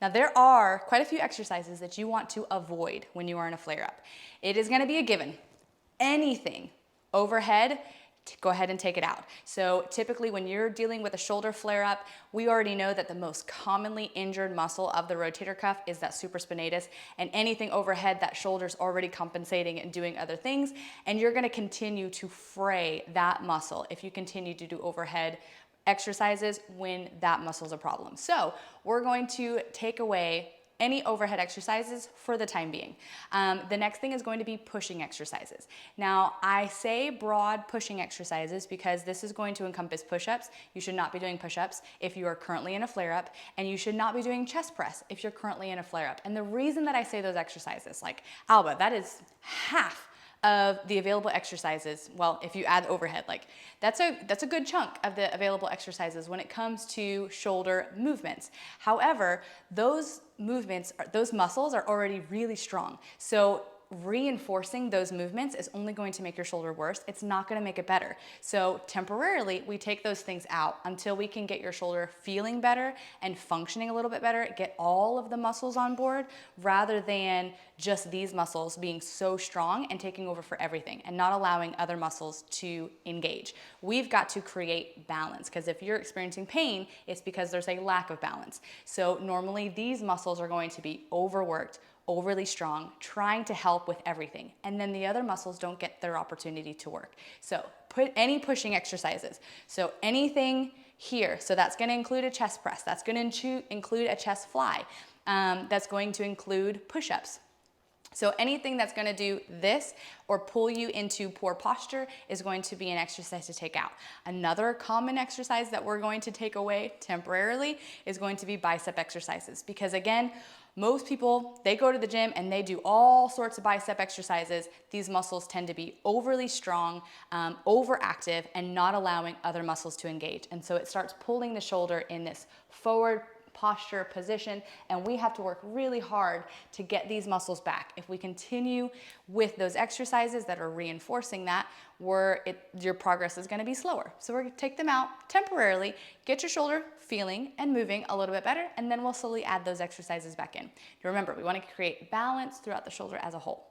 Now there are quite a few exercises that you want to avoid when you are in a flare-up. It is gonna be a given. Anything overhead, go ahead and take it out. So typically when you're dealing with a shoulder flare-up, we already know that the most commonly injured muscle of the rotator cuff is that supraspinatus, and anything overhead, that shoulder's already compensating and doing other things, and you're gonna continue to fray that muscle if you continue to do overhead exercises when that muscle's a problem. So we're going to take away any overhead exercises for the time being. The next thing is going to be pushing exercises. Now, I say broad pushing exercises because this is going to encompass push-ups. You should not be doing push-ups if you are currently in a flare-up, and you should not be doing chest press if you're currently in a flare-up. And the reason that I say those exercises, like, Alba, that is half of the available exercises. Well, if you add overhead, like that's a good chunk of the available exercises when it comes to shoulder movements. However, those movements, those muscles are already really strong. So reinforcing those movements is only going to make your shoulder worse. It's not going to make it better. So temporarily, we take those things out until we can get your shoulder feeling better and functioning a little bit better, get all of the muscles on board rather than just these muscles being so strong and taking over for everything and not allowing other muscles to engage. We've got to create balance, because if you're experiencing pain, it's because there's a lack of balance. So normally these muscles are going to be overworked, overly strong, trying to help with everything. And then the other muscles don't get their opportunity to work. So put any pushing exercises. So anything here, so that's gonna include a chest press, that's gonna include a chest fly, that's going to include push-ups. So anything that's gonna do this or pull you into poor posture is going to be an exercise to take out. Another common exercise that we're going to take away temporarily is going to be bicep exercises, because again, most people, they go to the gym and they do all sorts of bicep exercises. These muscles tend to be overly strong, overactive, and not allowing other muscles to engage. And so it starts pulling the shoulder in this forward posture position, and we have to work really hard to get these muscles back. If we continue with those exercises that are reinforcing that, your progress is going to be slower. So we're going to take them out temporarily, get your shoulder feeling and moving a little bit better, and then we'll slowly add those exercises back in. Remember, we want to create balance throughout the shoulder as a whole.